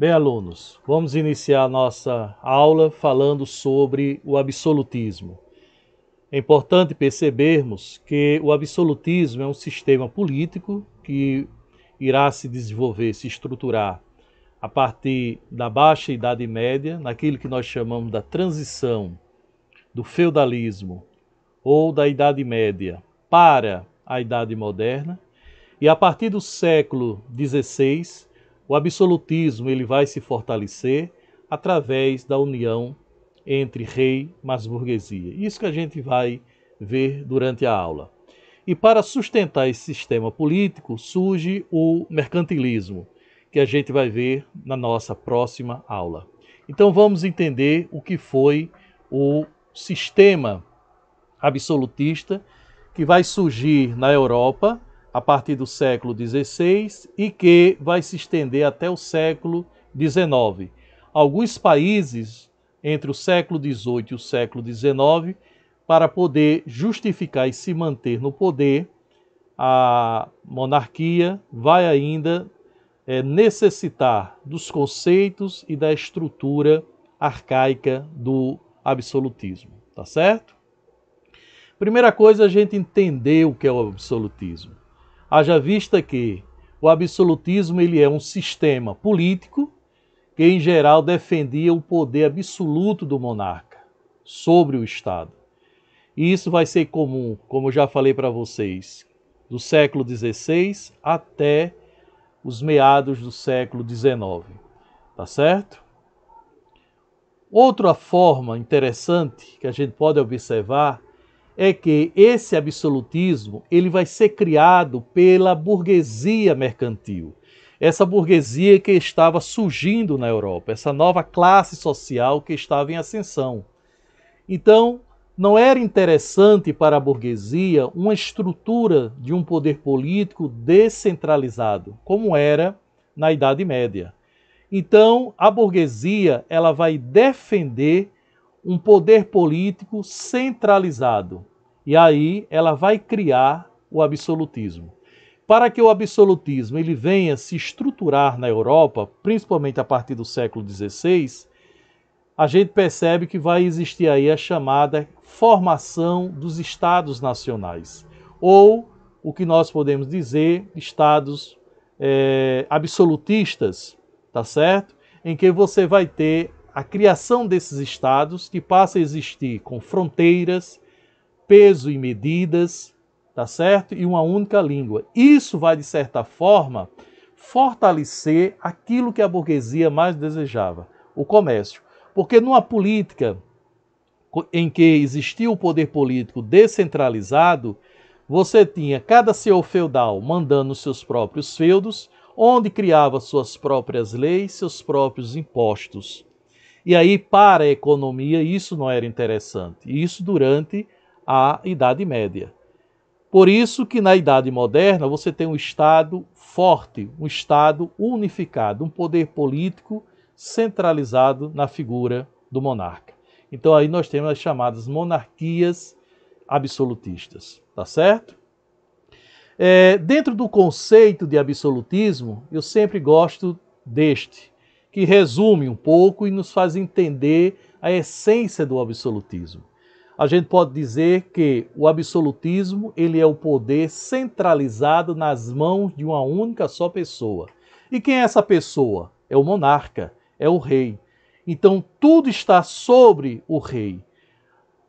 Bem, alunos, vamos iniciar a nossa aula falando sobre o absolutismo. É importante percebermos que o absolutismo é um sistema político que irá se desenvolver, se estruturar a partir da Baixa Idade Média, naquilo que nós chamamos da transição do feudalismo ou da Idade Média para a Idade Moderna, e a partir do século XVI, o absolutismo ele vai se fortalecer através da união entre rei e burguesia. Isso que a gente vai ver durante a aula. E para sustentar esse sistema político surge o mercantilismo, que a gente vai ver na nossa próxima aula. Então vamos entender o que foi o sistema absolutista que vai surgir na Europa a partir do século XVI e que vai se estender até o século XIX. Alguns países, entre o século XVIII e o século XIX, para poder justificar e se manter no poder, a monarquia vai ainda necessitar dos conceitos e da estrutura arcaica do absolutismo, tá certo? Primeira coisa, a gente entender o que é o absolutismo. Haja vista que o absolutismo ele é um sistema político que, em geral, defendia o poder absoluto do monarca sobre o Estado. E isso vai ser comum, como eu já falei para vocês, do século XVI até os meados do século XIX. Tá certo? Outra forma interessante que a gente pode observar é que esse absolutismo ele vai ser criado pela burguesia mercantil. Essa burguesia que estava surgindo na Europa, essa nova classe social que estava em ascensão. Então, não era interessante para a burguesia uma estrutura de um poder político descentralizado, como era na Idade Média. Então, a burguesia ela vai defender um poder político centralizado. E aí ela vai criar o absolutismo. Para que o absolutismo ele venha se estruturar na Europa, principalmente a partir do século XVI, a gente percebe que vai existir aí a chamada formação dos estados nacionais, ou o que nós podemos dizer, estados absolutistas, tá certo? Em que você vai ter a criação desses estados que passa a existir com fronteiras, peso e medidas, tá certo? E uma única língua. Isso vai, de certa forma, fortalecer aquilo que a burguesia mais desejava, o comércio. Porque numa política em que existia o poder político descentralizado, você tinha cada senhor feudal mandando seus próprios feudos, onde criava suas próprias leis, seus próprios impostos. E aí, para a economia, isso não era interessante. Isso durante a Idade Média. Por isso que na Idade Moderna você tem um Estado forte, um Estado unificado, um poder político centralizado na figura do monarca. Então aí nós temos as chamadas monarquias absolutistas, tá certo? Dentro do conceito de absolutismo, eu sempre gosto deste, que resume um pouco e nos faz entender a essência do absolutismo. A gente pode dizer que o absolutismo ele é o poder centralizado nas mãos de uma única só pessoa. E quem é essa pessoa? É o monarca, é o rei. Então tudo está sobre o rei.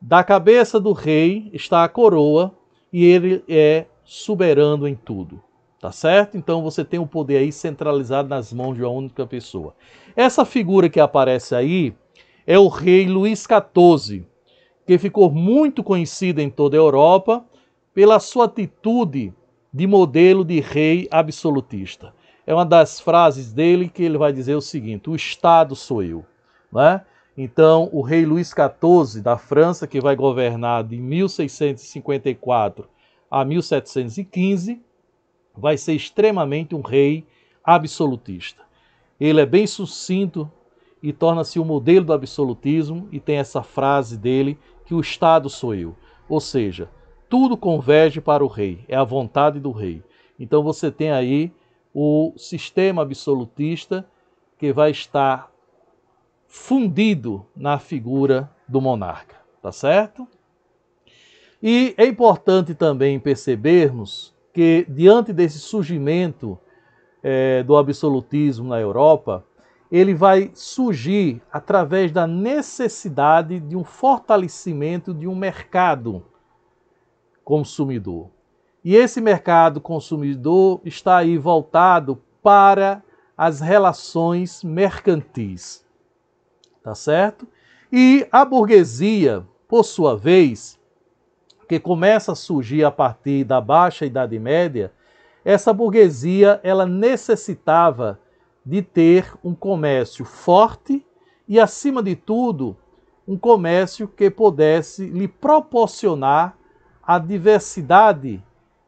Da cabeça do rei está a coroa e ele é soberano em tudo. Tá certo? Então você tem o poder aí centralizado nas mãos de uma única pessoa. Essa figura que aparece aí é o rei Luís XIV, que ficou muito conhecido em toda a Europa pela sua atitude de modelo de rei absolutista. É uma das frases dele que ele vai dizer o seguinte: o Estado sou eu. Né? Então, o rei Luís XIV da França, que vai governar de 1654 a 1715, vai ser extremamente um rei absolutista. Ele é bem sucinto e torna-se o modelo do absolutismo e tem essa frase dele que o Estado sou eu. Ou seja, tudo converge para o rei, é a vontade do rei. Então você tem aí o sistema absolutista que vai estar fundido na figura do monarca, tá certo? E é importante também percebermos que, diante desse surgimento do absolutismo na Europa, ele vai surgir através da necessidade de um fortalecimento de um mercado consumidor. E esse mercado consumidor está aí voltado para as relações mercantis, tá certo? E a burguesia, por sua vez, que começa a surgir a partir da Baixa Idade Média, essa burguesia ela necessitava de ter um comércio forte e, acima de tudo, um comércio que pudesse lhe proporcionar a diversidade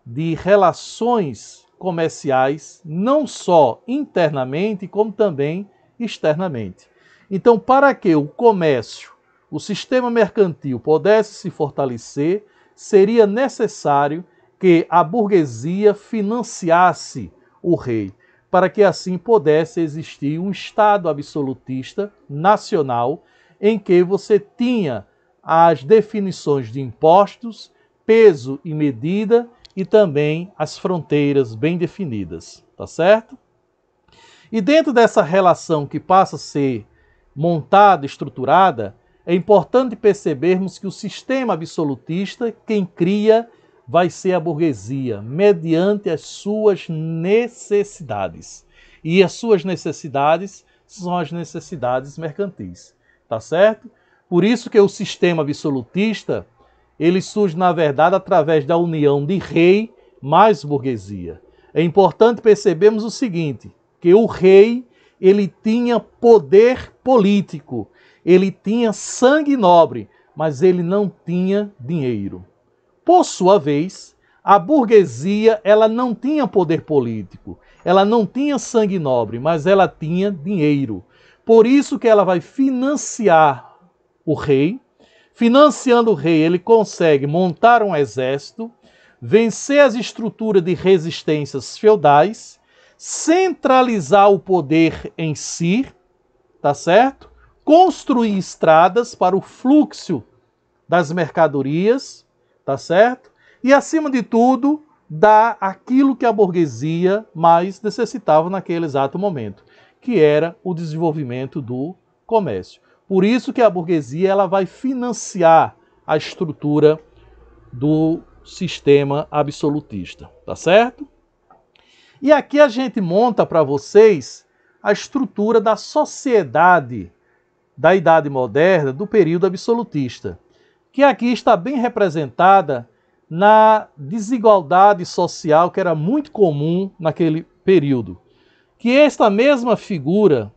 de relações comerciais, não só internamente, como também externamente. Então, para que o comércio, o sistema mercantil pudesse se fortalecer, seria necessário que a burguesia financiasse o rei, para que assim pudesse existir um Estado absolutista nacional, em que você tinha as definições de impostos, peso e medida, e também as fronteiras bem definidas, tá certo? E dentro dessa relação que passa a ser montada, estruturada, é importante percebermos que o sistema absolutista, quem cria, vai ser a burguesia, mediante as suas necessidades. E as suas necessidades são as necessidades mercantis, tá certo? Por isso que o sistema absolutista, ele surge, na verdade, através da união de rei mais burguesia. É importante percebermos o seguinte, que o rei, ele tinha poder político, ele tinha sangue nobre, mas ele não tinha dinheiro. Por sua vez, a burguesia, ela não tinha poder político, ela não tinha sangue nobre, mas ela tinha dinheiro. Por isso que ela vai financiar o rei. Financiando o rei, ele consegue montar um exército, vencer as estruturas de resistências feudais, centralizar o poder em si, tá certo? Construir estradas para o fluxo das mercadorias, tá certo? E, acima de tudo, dar aquilo que a burguesia mais necessitava naquele exato momento, que era o desenvolvimento do comércio. Por isso que a burguesia ela vai financiar a estrutura do sistema absolutista, tá certo? E aqui a gente monta para vocês a estrutura da sociedade da Idade Moderna, do período absolutista, que aqui está bem representada na desigualdade social que era muito comum naquele período. Que esta mesma figura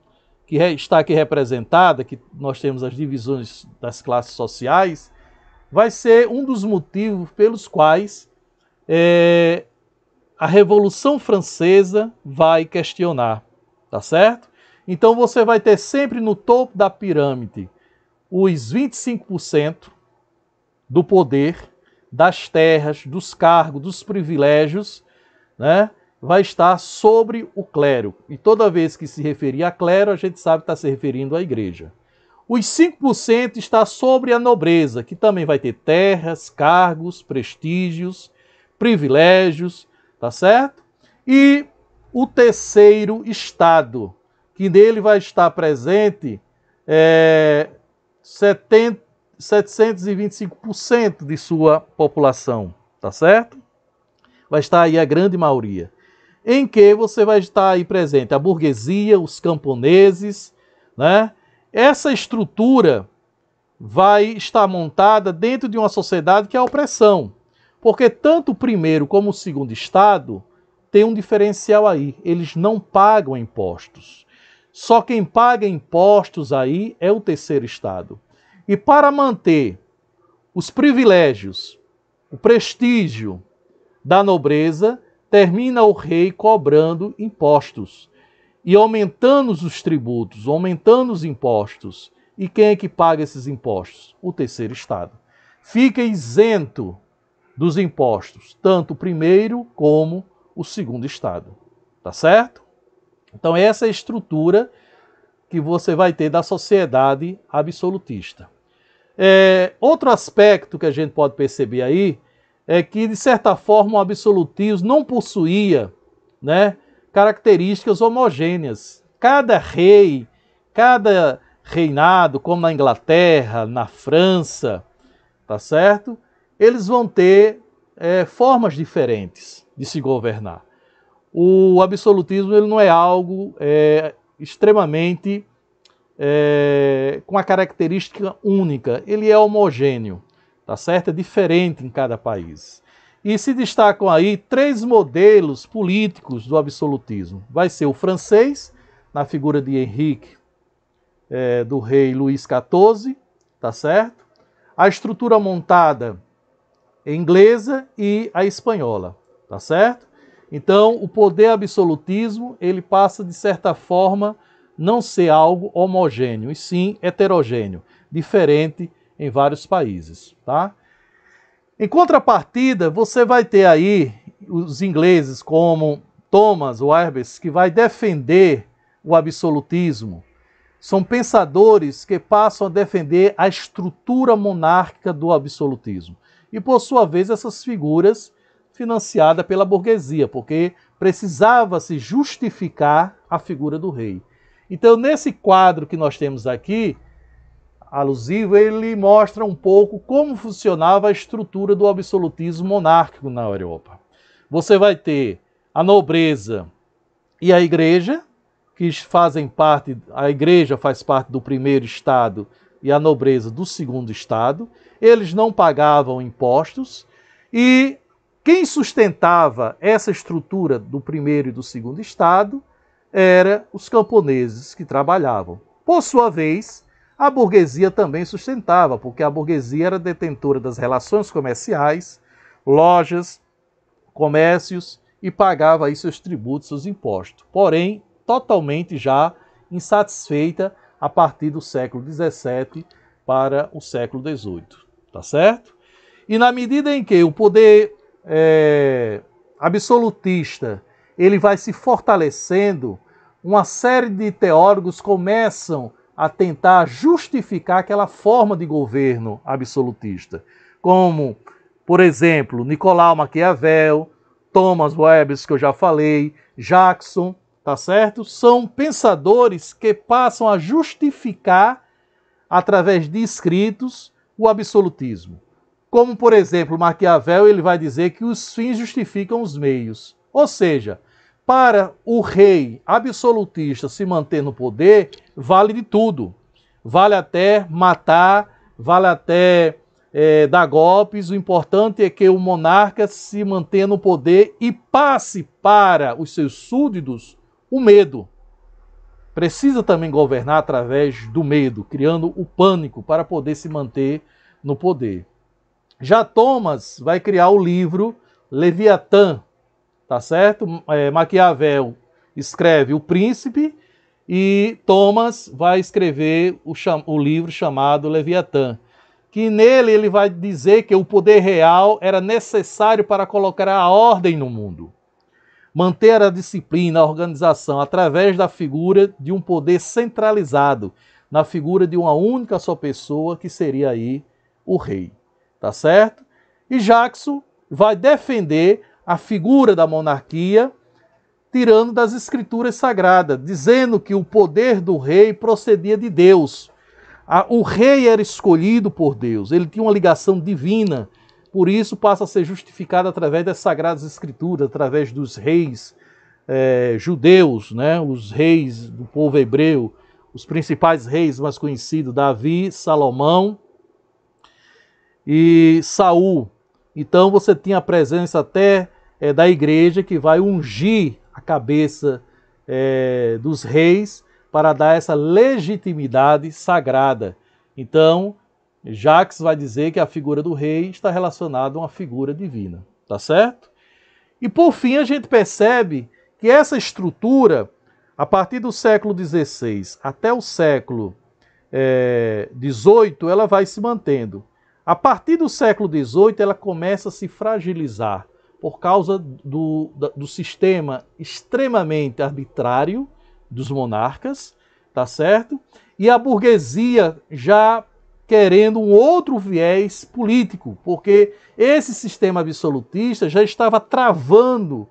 que está aqui representada, que nós temos as divisões das classes sociais, vai ser um dos motivos pelos quais a Revolução Francesa vai questionar, tá certo? Então você vai ter sempre no topo da pirâmide os 25% do poder, das terras, dos cargos, dos privilégios, né? Vai estar sobre o clero. E toda vez que se referir a clero, a gente sabe que está se referindo à igreja. Os 5% está sobre a nobreza, que também vai ter terras, cargos, prestígios, privilégios, tá certo? E o terceiro estado, que nele vai estar presente 725% de sua população, tá certo? Vai estar aí a grande maioria. Em que você vai estar aí presente a burguesia, os camponeses, né? Essa estrutura vai estar montada dentro de uma sociedade que é a opressão. Porque tanto o primeiro como o segundo estado tem um diferencial aí. Eles não pagam impostos. Só quem paga impostos aí é o terceiro estado. E para manter os privilégios, o prestígio da nobreza, termina o rei cobrando impostos e aumentando os tributos, aumentando os impostos. E quem é que paga esses impostos? O terceiro estado. Fica isento dos impostos, tanto o primeiro como o segundo estado. Tá certo? Então essa é a estrutura que você vai ter da sociedade absolutista. Outro aspecto que a gente pode perceber aí é que, de certa forma, o absolutismo não possuía, né, características homogêneas. Cada rei, cada reinado, como na Inglaterra, na França, tá certo? Eles vão ter formas diferentes de se governar. O absolutismo ele não é algo extremamente com a característica única, ele é homogêneo, tá certo? É diferente em cada país. E se destacam aí 3 modelos políticos do absolutismo. Vai ser o francês, na figura de Henrique, do rei Luís XIV, tá certo? A estrutura montada inglesa e a espanhola, tá certo? Então, o poder absolutismo, ele passa, de certa forma, não ser algo homogêneo, e sim heterogêneo, diferente em vários países, tá? Em contrapartida, você vai ter aí os ingleses como Thomas Hobbes, que vai defender o absolutismo. São pensadores que passam a defender a estrutura monárquica do absolutismo. E, por sua vez, essas figuras financiadas pela burguesia, porque precisava se justificar a figura do rei. Então, nesse quadro que nós temos aqui, alusivo, ele mostra um pouco como funcionava a estrutura do absolutismo monárquico na Europa. Você vai ter a nobreza e a igreja, que fazem parte, a igreja faz parte do primeiro estado e a nobreza do segundo estado. Eles não pagavam impostos e quem sustentava essa estrutura do primeiro e do segundo estado eram os camponeses que trabalhavam. Por sua vez, a burguesia também sustentava, porque a burguesia era detentora das relações comerciais, lojas, comércios e pagava aí seus tributos, seus impostos. Porém, totalmente já insatisfeita a partir do século XVII para o século XVIII, tá certo? E na medida em que o poder absolutista ele vai se fortalecendo, uma série de teólogos começam a tentar justificar aquela forma de governo absolutista, como, por exemplo, Nicolau Maquiavel, Thomas Hobbes, que eu já falei, Jackson, tá certo? São pensadores que passam a justificar, através de escritos, o absolutismo. Como, por exemplo, Maquiavel, ele vai dizer que os fins justificam os meios. Ou seja, para o rei absolutista se manter no poder, vale de tudo. Vale até matar, vale até dar golpes. O importante é que o monarca se mantenha no poder e passe para os seus súditos o medo. Precisa também governar através do medo, criando o pânico para poder se manter no poder. Já Thomas vai criar o livro Leviatã, tá certo? Maquiavel escreve O Príncipe e Thomas vai escrever o livro chamado Leviatã, que nele ele vai dizer que o poder real era necessário para colocar a ordem no mundo, manter a disciplina, a organização, através da figura de um poder centralizado, na figura de uma única só pessoa, que seria aí o rei, tá certo? E Jackson vai defender a figura da monarquia, tirando das escrituras sagradas, dizendo que o poder do rei procedia de Deus. O rei era escolhido por Deus, ele tinha uma ligação divina, por isso passa a ser justificado através das sagradas escrituras, através dos reis judeus, né? Os reis do povo hebreu, os principais reis mais conhecidos, Davi, Salomão e Saul. Então você tinha a presença até da igreja que vai ungir a cabeça dos reis para dar essa legitimidade sagrada. Então, Jacques vai dizer que a figura do rei está relacionada a uma figura divina, tá certo? E por fim a gente percebe que essa estrutura, a partir do século XVI até o século XVIII, ela vai se mantendo. A partir do século XVIII, ela começa a se fragilizar por causa do sistema extremamente arbitrário dos monarcas, tá certo? E a burguesia já querendo um outro viés político, porque esse sistema absolutista já estava travando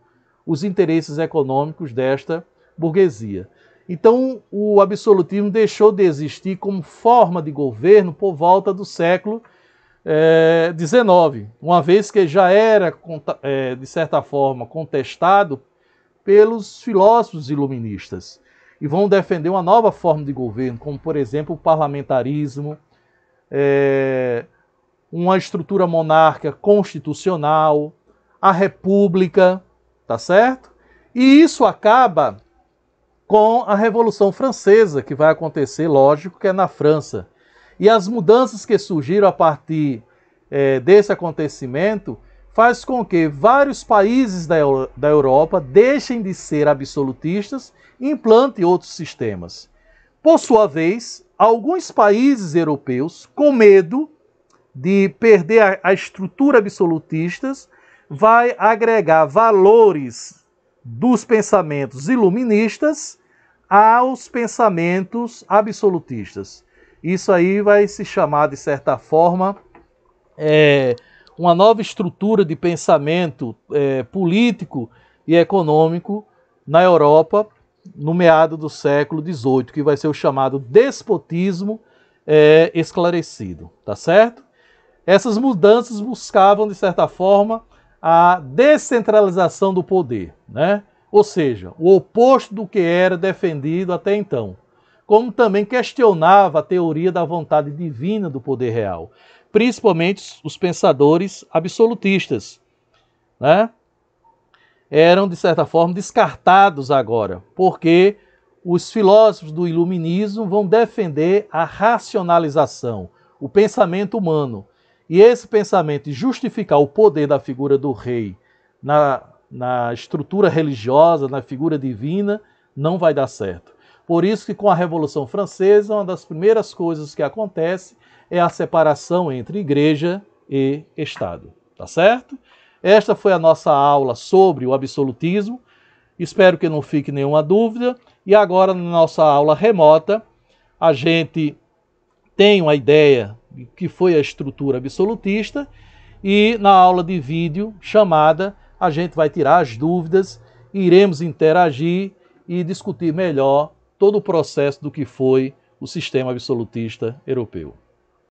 os interesses econômicos desta burguesia. Então, o absolutismo deixou de existir como forma de governo por volta do século XIX, uma vez que já era, de certa forma, contestado pelos filósofos iluministas, e vão defender uma nova forma de governo, como, por exemplo, o parlamentarismo, uma estrutura monárquica constitucional, a república, tá certo? E isso acaba com a Revolução Francesa, que vai acontecer, lógico, que é na França. E as mudanças que surgiram a partir desse acontecimento faz com que vários países da Europa deixem de ser absolutistas e implantem outros sistemas. Por sua vez, alguns países europeus, com medo de perder a estrutura absolutista, vai agregar valores dos pensamentos iluministas aos pensamentos absolutistas. Isso aí vai se chamar, de certa forma, uma nova estrutura de pensamento político e econômico na Europa no meado do século XVIII, que vai ser o chamado despotismo esclarecido, tá certo? Essas mudanças buscavam, de certa forma, a descentralização do poder, né? Ou seja, o oposto do que era defendido até então, como também questionava a teoria da vontade divina do poder real, principalmente os pensadores absolutistas, né? Eram, de certa forma, descartados agora, porque os filósofos do iluminismo vão defender a racionalização, o pensamento humano. E esse pensamento de justificar o poder da figura do rei na estrutura religiosa, na figura divina, não vai dar certo. Por isso que com a Revolução Francesa, uma das primeiras coisas que acontece é a separação entre igreja e Estado, tá certo? Esta foi a nossa aula sobre o absolutismo. Espero que não fique nenhuma dúvida. E agora, na nossa aula remota, a gente tem uma ideia do que foi a estrutura absolutista e na aula de vídeo chamada, a gente vai tirar as dúvidas, iremos interagir e discutir melhor todo o processo do que foi o sistema absolutista europeu.